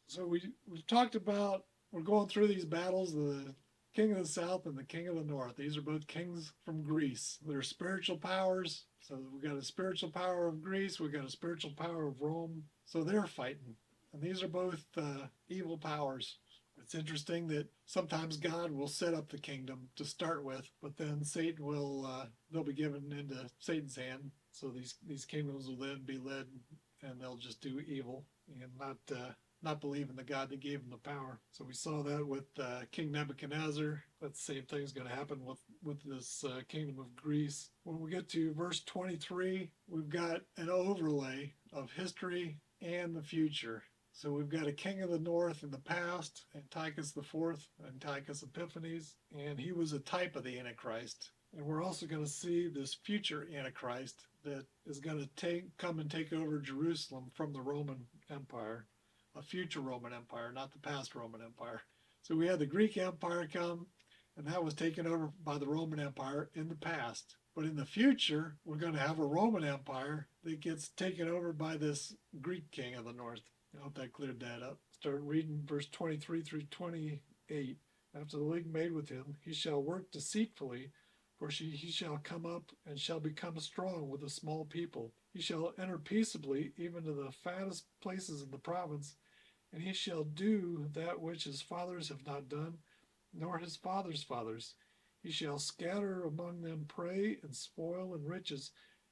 So we've talked about, we're going through these battles, the king of the south and the king of the north. These are both kings from Greece. They're spiritual powers. So we've got a spiritual power of Greece, we've got a spiritual power of Rome. So they're fighting. And these are both evil powers. It's interesting that sometimes God will set up the kingdom to start with, but then Satan will they'll be given into Satan's hand. So these kingdoms will then be led, and they'll just do evil and not believe in the God that gave them the power. So we saw that with King Nebuchadnezzar. That same thing's going to happen with this kingdom of Greece. When we get to verse 23, we've got an overlay of history and the future. So we've got a king of the north in the past, Antiochus IV, Antiochus Epiphanes, and he was a type of the Antichrist. And we're also going to see this future Antichrist that is going to come and take over Jerusalem from the Roman Empire, a future Roman Empire, not the past Roman Empire. So we had the Greek Empire come, and that was taken over by the Roman Empire in the past. But in the future, we're going to have a Roman Empire that gets taken over by this Greek king of the north. I hope that cleared that up. Start reading verse 23 through 28. After the league made with him, he shall work deceitfully, for he shall come up and shall become strong with a small people. He shall enter peaceably even to the fattest places in the province, and he shall do that which his fathers have not done, nor his fathers' fathers. He shall scatter among them prey and spoil and riches.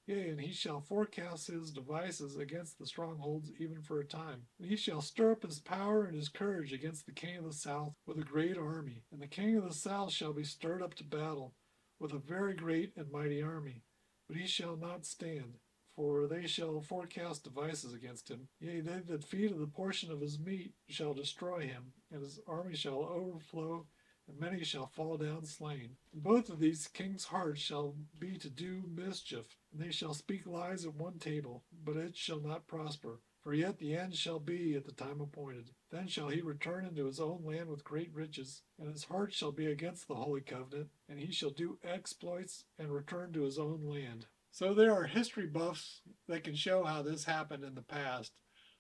Yea, and he shall forecast his devices against the strongholds even for a time. And he shall stir up his power and his courage against the king of the south with a great army. And the king of the south shall be stirred up to battle with a very great and mighty army. But he shall not stand, for they shall forecast devices against him. Yea, they that feed of the portion of his meat shall destroy him, and his army shall overflow, and many shall fall down slain. And both of these kings' hearts shall be to do mischief, and they shall speak lies at one table, but it shall not prosper. For yet the end shall be at the time appointed. Then shall he return into his own land with great riches, and his heart shall be against the holy covenant, and he shall do exploits and return to his own land. So there are history buffs that can show how this happened in the past.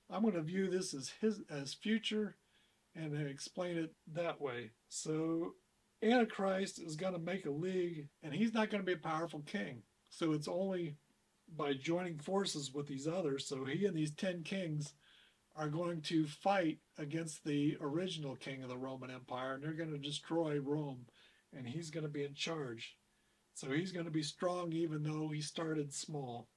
I'm going to view this as future and then explain it that way. So Antichrist is going to make a league, and he's not going to be a powerful king. So it's only by joining forces with these others. So he and these 10 kings are going to fight against the original king of the Roman Empire, and they're going to destroy Rome, and he's going to be in charge. So he's going to be strong even though he started small.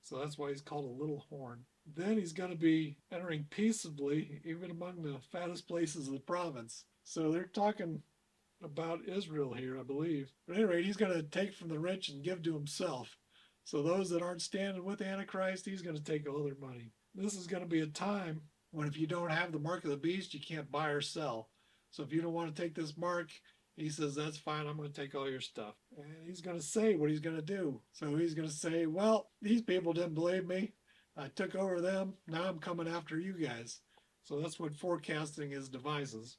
So that's why he's called a little horn. Then he's going to be entering peaceably even among the fattest places of the province. So they're talking about Israel here, I believe. But at any rate, he's going to take from the rich and give to himself. So those that aren't standing with Antichrist, he's going to take all their money. This is going to be a time when if you don't have the mark of the beast, you can't buy or sell. So if you don't want to take this mark, he says, that's fine, I'm going to take all your stuff. And he's going to say what he's going to do. So he's going to say, well, these people didn't believe me. I took over them. Now I'm coming after you guys. So that's what forecasting his devices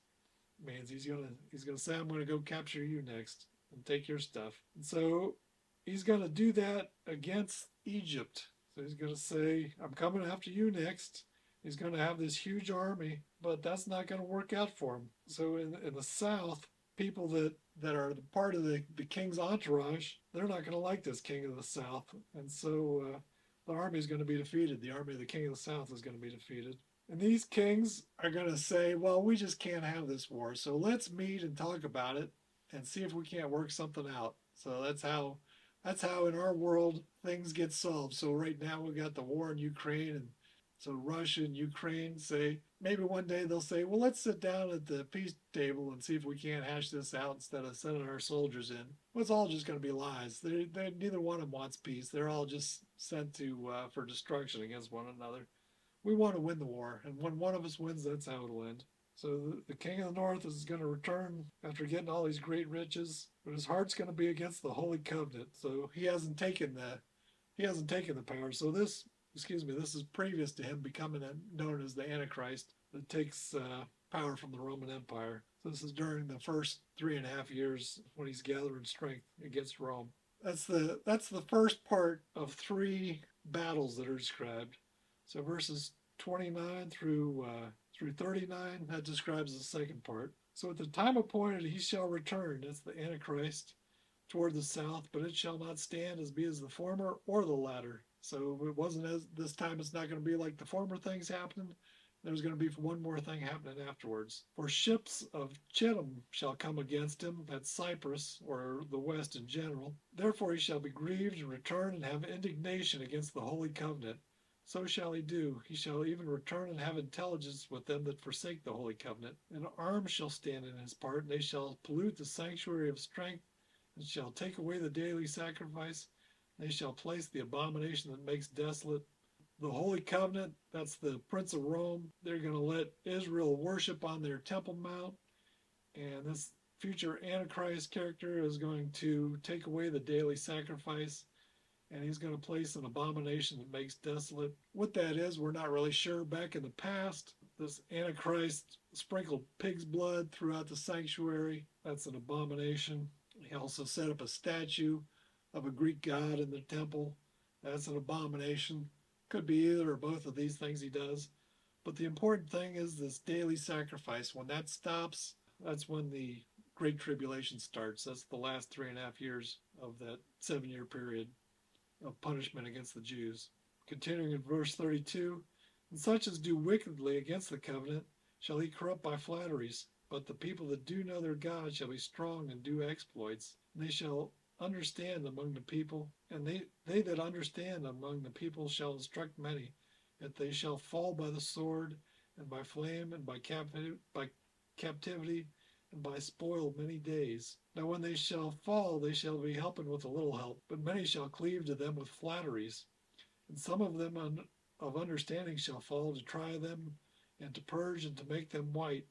means. He's gonna say, I'm going to go capture you next and take your stuff. And so he's going to do that against Egypt. So he's going to say, I'm coming after you next. He's going to have this huge army, but that's not going to work out for him. So in the south, people that are part of the king's entourage, they're not going to like this king of the south. And so the army is going to be defeated. The army of the king of the south is going to be defeated. And these kings are going to say, well, we just can't have this war. So let's meet and talk about it and see if we can't work something out. So that's how in our world things get solved. So right now we've got the war in Ukraine, and so Russia and Ukraine say, maybe one day they'll say, well, let's sit down at the peace table and see if we can't hash this out instead of sending our soldiers in. Well, it's all just going to be lies. Neither one of them wants peace. They're all just sent to for destruction against one another. We want to win the war, and when one of us wins, that's how it'll end. So the king of the north is going to return after getting all these great riches, but his heart's going to be against the holy covenant. So he hasn't taken the power. So this is previous to him becoming known as the Antichrist that takes power from the Roman Empire. So this is during the first 3.5 years when he's gathering strength against Rome. That's the first part of 3 battles that are described. So verses 29 through through 39, that describes the second part. So at the time appointed he shall return, that's the Antichrist, toward the south, but it shall not stand as be as the former or the latter. So it wasn't as this time, it's not going to be like the former things happened. There's going to be one more thing happening afterwards. For ships of Chittim shall come against him, that's Cyprus, or the west in general. Therefore he shall be grieved and return and have indignation against the holy covenant. So shall he do. He shall even return and have intelligence with them that forsake the holy covenant. And arms shall stand in his part, and they shall pollute the sanctuary of strength, and shall take away the daily sacrifice. They shall place the abomination that makes desolate. The Holy Covenant, that's the Prince of Rome. They're going to let Israel worship on their Temple Mount. And this future Antichrist character is going to take away the daily sacrifice. And he's going to place an abomination that makes desolate. What that is, we're not really sure. Back in the past, this Antichrist sprinkled pig's blood throughout the sanctuary. That's an abomination. He also set up a statue of a Greek god in the temple. That's an abomination. Could be either or both of these things he does. But the important thing is this daily sacrifice. When that stops, that's when the Great Tribulation starts. That's the last 3.5 years of that 7-year period of punishment against the Jews. Continuing in verse 32, and such as do wickedly against the covenant shall he corrupt by flatteries. But the people that do know their God shall be strong and do exploits. And they shall understand among the people, and they that understand among the people shall instruct many, that they shall fall by the sword, and by flame, and by captivity, and by spoil many days. Now when they shall fall, they shall be helped with a little help, but many shall cleave to them with flatteries. And some of them of understanding shall fall to try them, and to purge, and to make them white,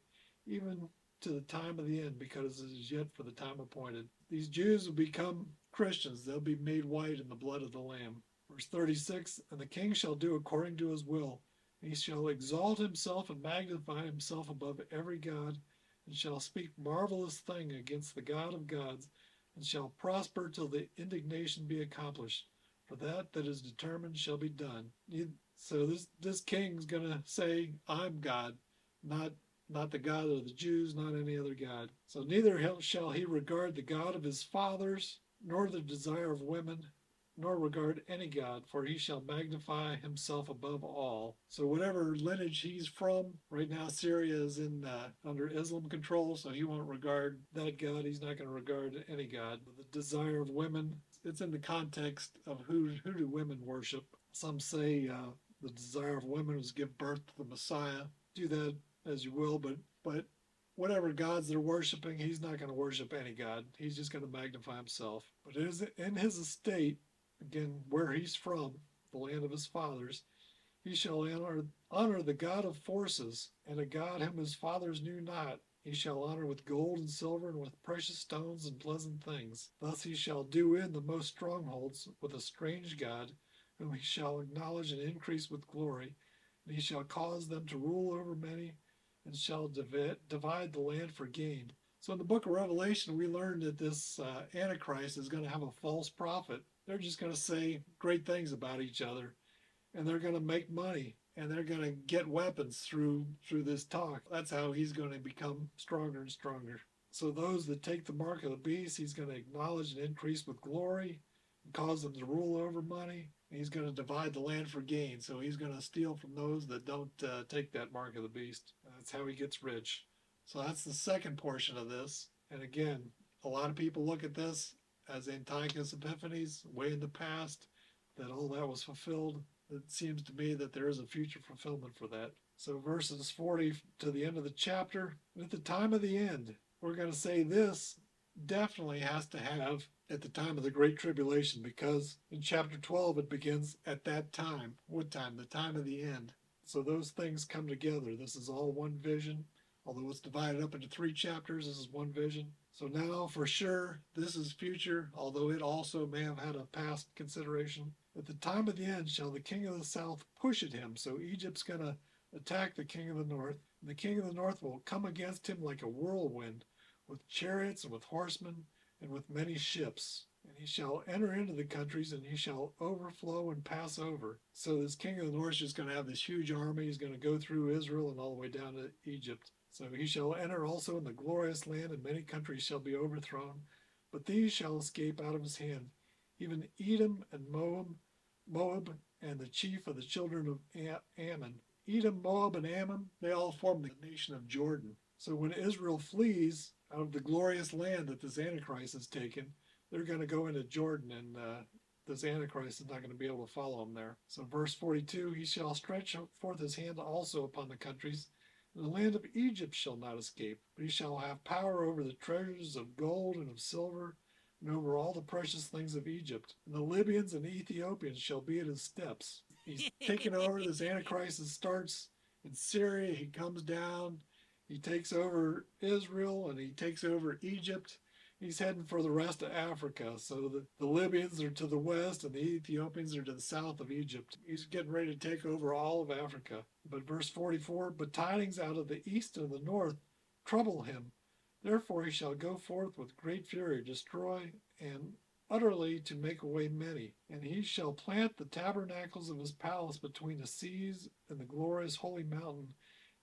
even to the time of the end, because it is yet for the time appointed. These Jews will become Christians. They'll be made white in the blood of the Lamb. Verse 36, and the king shall do according to his will. He shall exalt himself and magnify himself above every god, and shall speak marvelous thing against the God of gods, and shall prosper till the indignation be accomplished. For that is determined shall be done. So this king's going to say, I'm God, not the God of the Jews, not any other God. So neither shall he regard the God of his fathers, nor the desire of women, nor regard any God, for he shall magnify himself above all. So whatever lineage he's from, right now Syria is under Islam control, so he won't regard that God. He's not going to regard any God. The desire of women, it's in the context of who do women worship. Some say the desire of women is give birth to the Messiah. Do that as you will, but whatever gods they're worshiping, he's not going to worship any god. He's just going to magnify himself. But it is in his estate, again, where he's from, the land of his fathers, he shall honor the God of forces, and a God whom his fathers knew not. He shall honor with gold and silver, and with precious stones and pleasant things. Thus he shall do in the most strongholds with a strange God, whom he shall acknowledge and increase with glory. And he shall cause them to rule over many, and shall divide the land for gain. So in the book of Revelation, we learned that this Antichrist is going to have a false prophet. They're just going to say great things about each other, and they're going to make money, and they're going to get weapons through this talk. That's how he's going to become stronger and stronger. So those that take the mark of the beast, he's going to acknowledge and increase with glory, and cause them to rule over money. He's going to divide the land for gain. So he's going to steal from those that don't take that mark of the beast. That's how he gets rich. So that's the second portion of this. And again, a lot of people look at this as Antiochus Epiphanes, way in the past, that all that was fulfilled. It seems to me that there is a future fulfillment for that. So verses 40 to the end of the chapter. At the time of the end, we're going to say this definitely has to have at the time of the Great Tribulation, because in chapter 12 it begins at that time. What time? The time of the end. So those things come together. This is all one vision. Although it's divided up into 3 chapters, this is one vision. So now for sure, this is future, although it also may have had a past consideration. At the time of the end shall the king of the south push at him. So Egypt's going to attack the king of the north. And the king of the north will come against him like a whirlwind, with chariots and with horsemen, and with many ships. And he shall enter into the countries, and he shall overflow and pass over. So this king of the north is just going to have this huge army. He's going to go through Israel and all the way down to Egypt. So he shall enter also in the glorious land, and many countries shall be overthrown. But these shall escape out of his hand, even Edom and Moab, and the chief of the children of Ammon. Edom, Moab, and Ammon, they all form the nation of Jordan. So when Israel flees out of the glorious land that this Antichrist has taken, they're going to go into Jordan, and this Antichrist is not going to be able to follow them there. So verse 42, he shall stretch forth his hand also upon the countries, and the land of Egypt shall not escape, but he shall have power over the treasures of gold and of silver, and over all the precious things of Egypt. And the Libyans and Ethiopians shall be at his steps. He's taken over. This Antichrist starts in Syria. He comes down. He takes over Israel, and he takes over Egypt. He's heading for the rest of Africa. So the Libyans are to the west, and the Ethiopians are to the south of Egypt. He's getting ready to take over all of Africa. But verse 44, but tidings out of the east and the north trouble him. Therefore he shall go forth with great fury, destroy, and utterly to make away many. And he shall plant the tabernacles of his palace between the seas and the glorious holy mountain,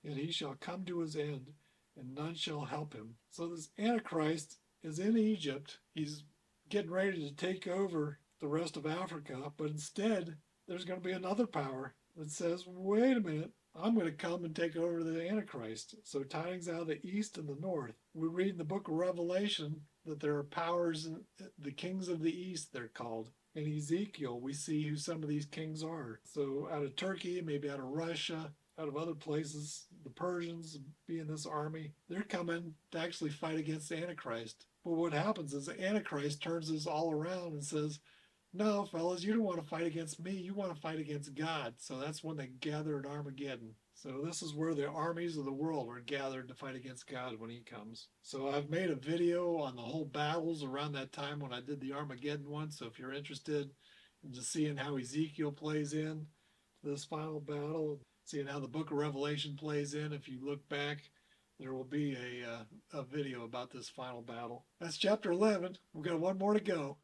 and he shall come to his end, and none shall help him. So this Antichrist is in Egypt. He's getting ready to take over the rest of Africa, but instead there's going to be another power that says, wait a minute, I'm going to come and take over the Antichrist. So tidings out of the east and the north. We read in the book of Revelation that there are powers, the kings of the east, they're called. In Ezekiel, we see who some of these kings are. So out of Turkey, maybe out of Russia, out of other places, the Persians being this army, they're coming to actually fight against the Antichrist. But what happens is the Antichrist turns this all around and says, no, fellas, you don't want to fight against me. You want to fight against God. So that's when they gather at Armageddon. So this is where the armies of the world are gathered to fight against God when he comes. So I've made a video on the whole battles around that time when I did the Armageddon one. So if you're interested in just seeing how Ezekiel plays in this final battle, seeing how the book of Revelation plays in, if you look back, there will be a video about this final battle. That's chapter 11. We've got one more to go.